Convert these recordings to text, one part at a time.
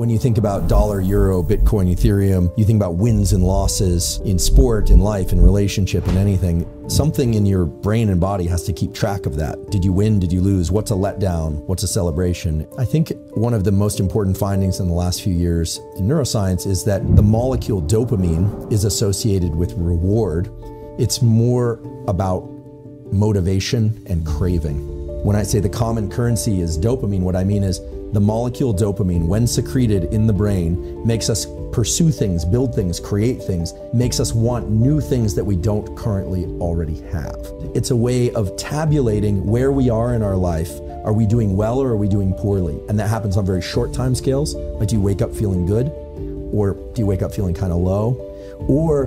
When you think about dollar, euro, Bitcoin, Ethereum, you think about wins and losses in sport, in life, in relationship, in anything. Something in your brain and body has to keep track of that. Did you win? Did you lose? What's a letdown? What's a celebration? I think one of the most important findings in the last few years in neuroscience is that the molecule dopamine is associated with reward. It's more about motivation and craving. When I say the common currency is dopamine, what I mean is the molecule dopamine, when secreted in the brain, makes us pursue things, build things, create things, makes us want new things that we don't currently already have. It's a way of tabulating where we are in our life. Are we doing well or are we doing poorly? And that happens on very short time scales. Like, do you wake up feeling good? Or do you wake up feeling kind of low? Or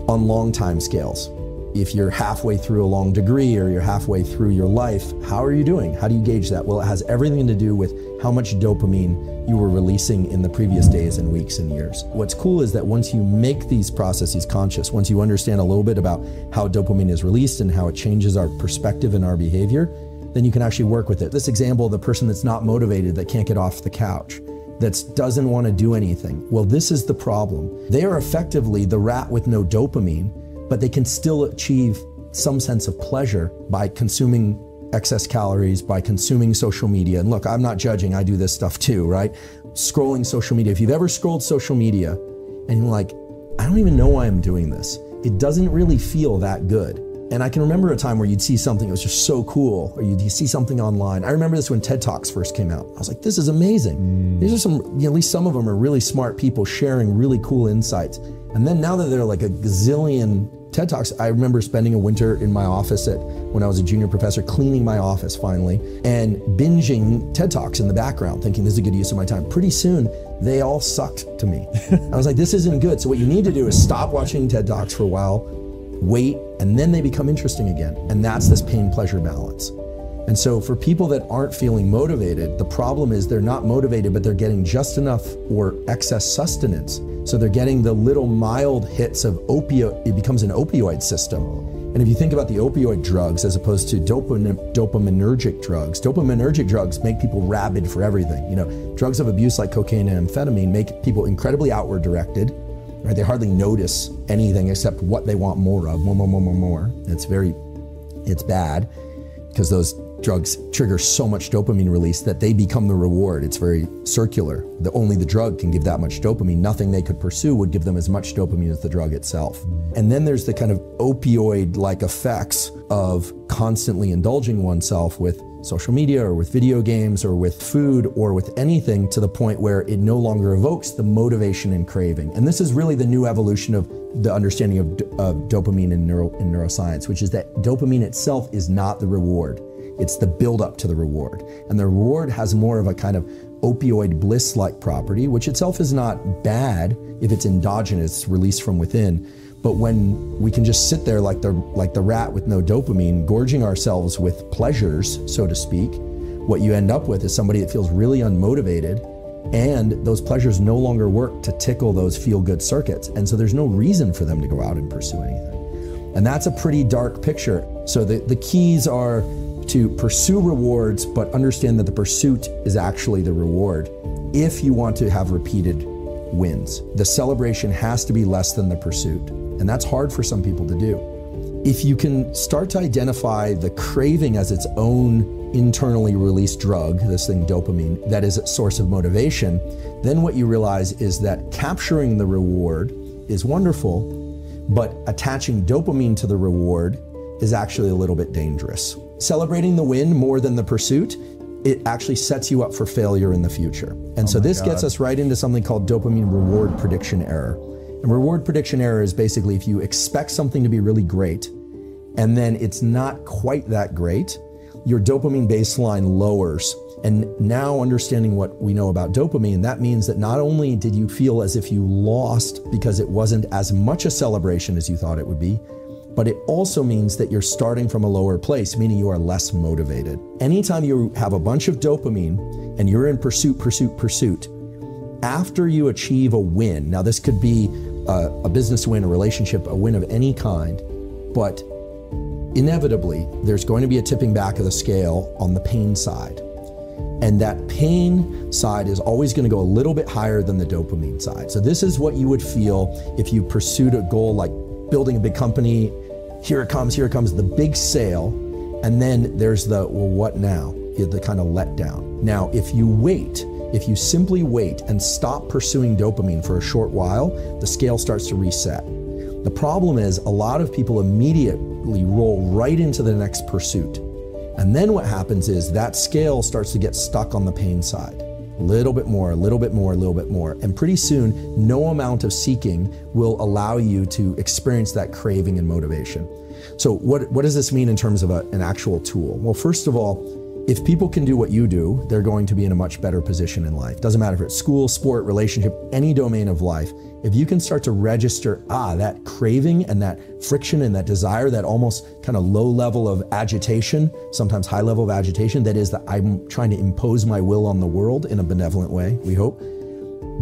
on long time scales. If you're halfway through a long degree or you're halfway through your life, how are you doing? How do you gauge that? Well, it has everything to do with how much dopamine you were releasing in the previous days and weeks and years. What's cool is that once you make these processes conscious, once you understand a little bit about how dopamine is released and how it changes our perspective and our behavior, then you can actually work with it. This example, the person that's not motivated, that can't get off the couch, that doesn't want to do anything. Well, this is the problem. They are effectively the rat with no dopamine, but they can still achieve some sense of pleasure by consuming excess calories, by consuming social media. And look, I'm not judging, I do this stuff too, right? Scrolling social media. If you've ever scrolled social media and you're like, I don't even know why I'm doing this, it doesn't really feel that good. And I can remember a time where you'd see something that was just so cool, or you'd see something online. I remember this when TED Talks first came out. I was like, this is amazing. These are some, at least some of them are really smart people sharing really cool insights. And then now that there are like a gazillion TED Talks, I remember spending a winter in my office when I was a junior professor, cleaning my office finally, and binging TED Talks in the background, thinking this is a good use of my time. Pretty soon, they all sucked to me. I was like, this isn't good. So what you need to do is stop watching TED Talks for a while, wait, and then they become interesting again. And that's this pain-pleasure balance. And so for people that aren't feeling motivated, the problem is they're not motivated, but they're getting just enough or excess sustenance. So they're getting the little mild hits of opioid, it becomes an opioid system. And if you think about the opioid drugs as opposed to dopaminergic drugs make people rabid for everything. You know, drugs of abuse like cocaine and amphetamine make people incredibly outward directed. Right? They hardly notice anything except what they want more of, more. It's bad because those drugs trigger so much dopamine release that they become the reward. It's very circular. Only the drug can give that much dopamine. Nothing they could pursue would give them as much dopamine as the drug itself. And then there's the kind of opioid-like effects of constantly indulging oneself with social media or with video games or with food or with anything to the point where it no longer evokes the motivation and craving. And this is really the new evolution of the understanding of dopamine in neuroscience, which is that dopamine itself is not the reward. It's the build-up to the reward. And the reward has more of a kind of opioid bliss-like property, which itself is not bad if it's endogenous, released from within. But when we can just sit there like the rat with no dopamine, gorging ourselves with pleasures, so to speak, what you end up with is somebody that feels really unmotivated, and those pleasures no longer work to tickle those feel-good circuits. And so there's no reason for them to go out and pursue anything. And that's a pretty dark picture. So the keys are to pursue rewards, but understand that the pursuit is actually the reward if you want to have repeated wins. The celebration has to be less than the pursuit, and that's hard for some people to do. If you can start to identify the craving as its own internally released drug, this thing dopamine, that is a source of motivation, then what you realize is that capturing the reward is wonderful, but attaching dopamine to the reward is actually a little bit dangerous. Celebrating the win more than the pursuit, it actually sets you up for failure in the future. And so this gets us right into something called dopamine reward prediction error. And reward prediction error is basically if you expect something to be really great and then it's not quite that great, your dopamine baseline lowers. And now understanding what we know about dopamine, that means that not only did you feel as if you lost because it wasn't as much a celebration as you thought it would be, but it also means that you're starting from a lower place, meaning you are less motivated. Anytime you have a bunch of dopamine and you're in pursuit, after you achieve a win, now this could be a business win, a relationship, a win of any kind, but inevitably there's going to be a tipping back of the scale on the pain side. And that pain side is always going to go a little bit higher than the dopamine side. So this is what you would feel if you pursued a goal like building a big company. Here it comes, the big sale. And then there's the, well, what now? The kind of letdown. Now, if you simply wait and stop pursuing dopamine for a short while, the scale starts to reset. The problem is a lot of people immediately roll right into the next pursuit. And then what happens is that scale starts to get stuck on the pain side. A little bit more, a little bit more, a little bit more. And pretty soon, no amount of seeking will allow you to experience that craving and motivation. So what does this mean in terms of an actual tool? Well, first of all, if people can do what you do, they're going to be in a much better position in life. Doesn't matter if it's school, sport, relationship, any domain of life. If you can start to register, that craving and that friction and that desire, that almost kind of low level of agitation, sometimes high level of agitation, that is that I'm trying to impose my will on the world in a benevolent way, we hope,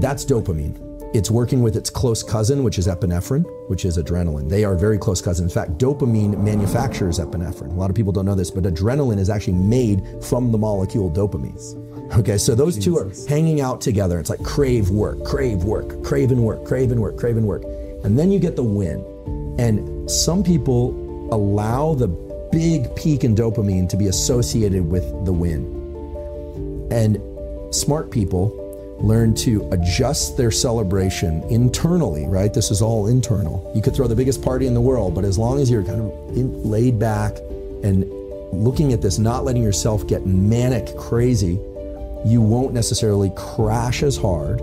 that's dopamine. It's working with its close cousin, which is epinephrine, which is adrenaline. They are very close cousins. In fact, dopamine manufactures epinephrine. A lot of people don't know this, but adrenaline is actually made from the molecule dopamine. Okay, so those two are hanging out together. It's like crave work, crave work, crave and work, crave and work, crave and work. And then you get the win. And some people allow the big peak in dopamine to be associated with the win. And smart people learn to adjust their celebration internally, right? This is all internal. You could throw the biggest party in the world, but as long as you're kind of laid back and looking at this, not letting yourself get manic crazy, you won't necessarily crash as hard,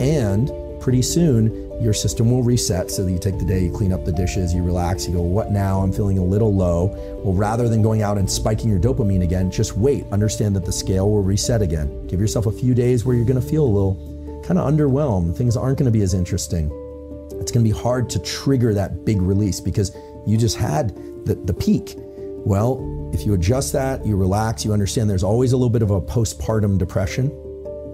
and pretty soon your system will reset. So that you take the day, you clean up the dishes, you relax, you go, what now? I'm feeling a little low. Well, rather than going out and spiking your dopamine again, just wait. Understand that the scale will reset again. Give yourself a few days where you're going to feel a little kind of underwhelmed. Things aren't going to be as interesting. It's going to be hard to trigger that big release because you just had the peak. Well, if you adjust that, you relax, you understand there's always a little bit of a postpartum depression.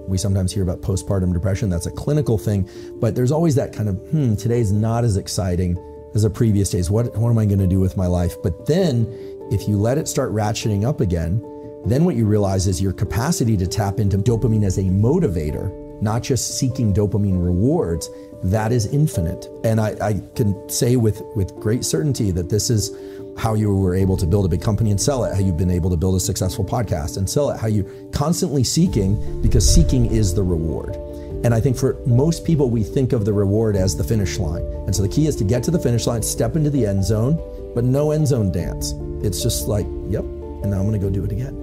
We sometimes hear about postpartum depression. That's a clinical thing, but there's always that kind of, today's not as exciting as the previous days. What am I going to do with my life? But then if you let it start ratcheting up again, then what you realize is your capacity to tap into dopamine as a motivator, not just seeking dopamine rewards, that is infinite. And I can say with great certainty that this is how you were able to build a big company and sell it, how you've been able to build a successful podcast and sell it, how you're constantly seeking, because seeking is the reward. And I think for most people, we think of the reward as the finish line. And so the key is to get to the finish line, step into the end zone, but no end zone dance. It's just like, yep, and now I'm gonna go do it again.